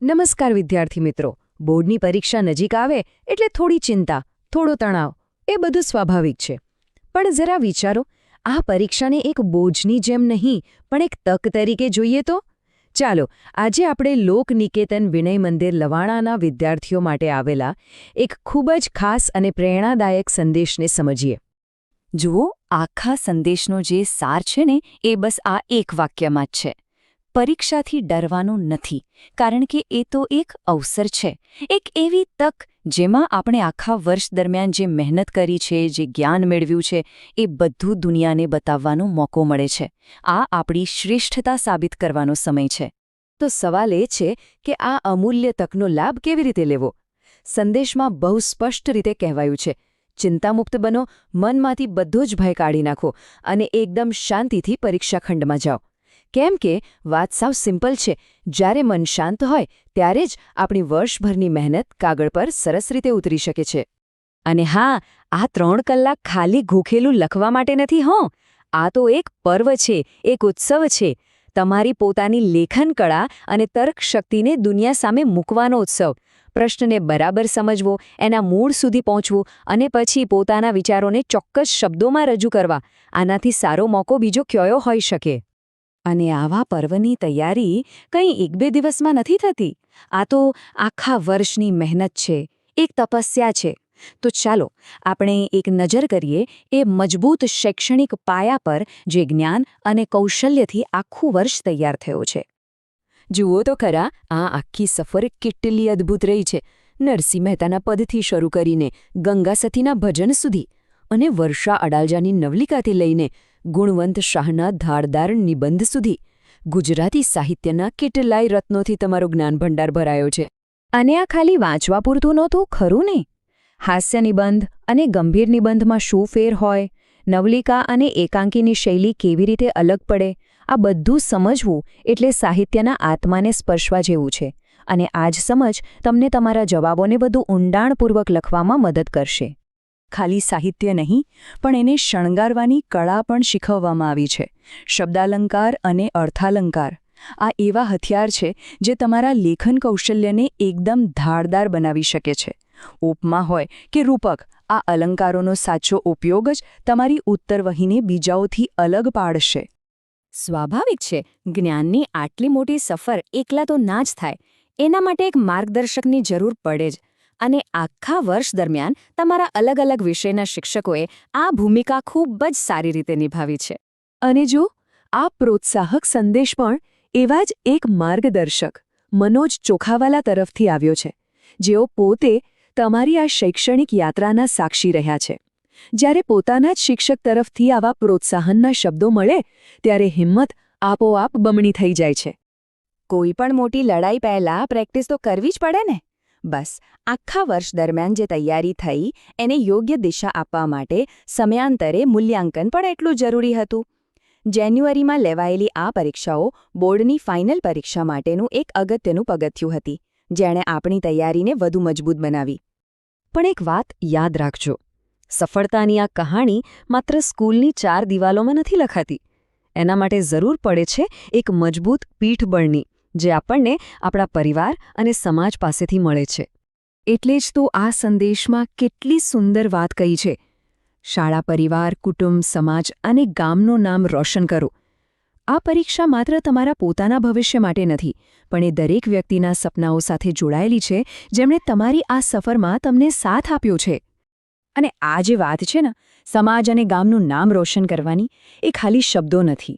નમસ્કાર વિદ્યાર્થી મિત્રો. બોર્ડની પરીક્ષા નજીક આવે એટલે થોડી ચિંતા, થોડો તણાવ, એ બધું સ્વાભાવિક છે. પણ જરા વિચારો, આ પરીક્ષાને એક બોજની જેમ નહીં પણ એક તક તરીકે જોઈએ તો? ચાલો, આજે આપણે લોકનિકેતન વિનય મંદિર લવાણાના વિદ્યાર્થીઓ માટે આવેલા એક ખૂબ જ ખાસ અને પ્રેરણાદાયક સંદેશને સમજીએ. જુઓ, આખા સંદેશનો જે સાર છે ને એ બસ આ એક વાક્યમાં જ છે. પરીક્ષાથી ડરવાનું નથી, કારણ કે એ તો એક અવસર છે, એક એવી તક જેમાં આપણે આખા વર્ષ દરમિયાન જે મહેનત કરી છે, જે જ્ઞાન મેળવ્યું છે, એ બધું દુનિયાને બતાવવાનો મોકો મળે છે. આ આપણી શ્રેષ્ઠતા સાબિત કરવાનો સમય છે. તો સવાલ એ છે કે આ અમૂલ્ય તકનો લાભ કેવી રીતે લેવો? સંદેશમાં બહુ સ્પષ્ટ રીતે કહેવાયું છે, ચિંતામુક્ત બનો, મનમાંથી બધો જ ભય કાઢી નાખો અને એકદમ શાંતિથી પરીક્ષાખંડમાં જાઓ. કેમ કે વાત સાવ સિમ્પલ છે. જ્યારે મન શાંત હોય ત્યારે જ આપણી વર્ષભરની મહેનત કાગળ પર સરસ રીતે ઉતરી શકે છે. અને હા, આ 3 કલાક ખાલી ગોખેલું લખવા માટે નથી હો. આ તો એક પર્વ છે, એક ઉત્સવ છે. તમારી પોતાની લેખન કળા અને તર્ક શક્તિને દુનિયા સામે મૂકવાનો ઉત્સવ. પ્રશ્નને બરાબર સમજવો, એના મૂળ સુધી પહોંચવું અને પછી પોતાના વિચારોને ચોક્કસ શબ્દોમાં રજૂ કરવા, આનાથી સારો મોકો બીજો કયો હોઈ શકે? અને આવા પર્વની તૈયારી કંઈ 1-2 દિવસમાં નથી થતી. આ તો આખા વર્ષની મહેનત છે, એક તપસ્યા છે. તો ચાલો આપણે એક નજર કરીએ એ મજબૂત શૈક્ષણિક પાયા પર જે જ્ઞાન અને કૌશલ્યથી આખું વર્ષ તૈયાર થયો છે. જુઓ તો ખરા, આ આખી સફર કેટલી અદ્ભુત રહી છે. નરસિંહ મહેતાના પદથી શરૂ કરીને ગંગા સતીના ભજન સુધી, અને વર્ષા અડાલજાની નવલિકાથી લઈને ગુણવંત શાહના ધારદાર નિબંધ સુધી, ગુજરાતી સાહિત્યના કેટલાય રત્નોથી તમારો જ્ઞાન ભંડાર ભરાયો છે. અને આ ખાલી વાંચવા પૂરતું નહોતું, ખરું ને? હાસ્ય નિબંધ અને ગંભીર નિબંધમાં શું ફેર હોય, નવલિકા અને એકાંકીની શૈલી કેવી રીતે અલગ પડે, આ બધું સમજવું એટલે સાહિત્યના આત્માને સ્પર્શવા જેવું છે. અને આ જ સમજ તમને તમારા જવાબોને વધુ ઊંડાણપૂર્વક લખવામાં મદદ કરશે. ખાલી સાહિત્ય નહીં, પણ એને શણગારવાની કળા પણ શીખવવામાં આવી છે. શબ્દાલંકાર અને અર્થાલંકાર, આ એવા હથિયાર છે જે તમારા લેખન કૌશલ્યને એકદમ ધારદાર બનાવી શકે છે. ઉપમા હોય કે રૂપક, આ અલંકારોનો સાચો ઉપયોગ જ તમારી ઉત્તરવહીને બીજાઓથી અલગ પાડશે. સ્વાભાવિક છે, જ્ઞાનની આટલી મોટી સફર એકલા તો ના જ થાય. એના માટે એક માર્ગદર્શકની જરૂર પડે જ. અને આખા વર્ષ દરમિયાન તમારા અલગ અલગ વિષયના શિક્ષકોએ આ ભૂમિકા ખૂબ જ સારી રીતે નિભાવી છે. અને જો આ પ્રોત્સાહક સંદેશ પણ એવા જ એક માર્ગદર્શક મનોજ ચોખાવાલા તરફથી આવ્યો છે, જેઓ પોતે તમારી આ શૈક્ષણિક યાત્રાના સાક્ષી રહ્યા છે. જ્યારે પોતાના જ શિક્ષક તરફથી આવા પ્રોત્સાહનના શબ્દો મળે ત્યારે હિંમત આપોઆપ બમણી થઈ જાય છે. કોઈ પણ મોટી લડાઈ પહેલાં પ્રેક્ટિસ તો કરવી જ પડે ને. બસ આખા વર્ષ દરમિયાન જે તૈયારી થઈ એને યોગ્ય દિશા આપવા માટે સમયાંતરે મૂલ્યાંકન પણ એટલું જરૂરી હતું. જાન્યુઆરીમાં લેવાયેલી આ પરીક્ષાઓ બોર્ડની ફાઇનલ પરીક્ષા માટેનું એક અગત્યનું પગથિયું હતી, જેણે આપણી તૈયારીને વધુ મજબૂત બનાવી. પણ એક વાત યાદ રાખજો, સફળતાની આ કહાણી માત્ર સ્કૂલની 4 દિવાલોમાં નથી લખાતી. એના માટે જરૂર પડે છે એક મજબૂત પીઠબળની, જે આપણને આપણા પરિવાર અને સમાજ પાસેથી મળે છે. એટલે જ તો આ સંદેશમાં કેટલી સુંદર વાત કહી છે. શાળા, પરિવાર, કુટુંબ, સમાજ અને ગામનું નામ રોશન કરો. આ પરીક્ષા માત્ર તમારા પોતાના ભવિષ્ય માટે નથી, પણ એ દરેક વ્યક્તિના સપનાઓ સાથે જોડાયેલી છે જેમણે તમારી આ સફરમાં તમને સાથ આપ્યો છે. અને આ જે વાત છે ને, સમાજ અને ગામનું નામ રોશન કરવાની, એ ખાલી શબ્દો નથી.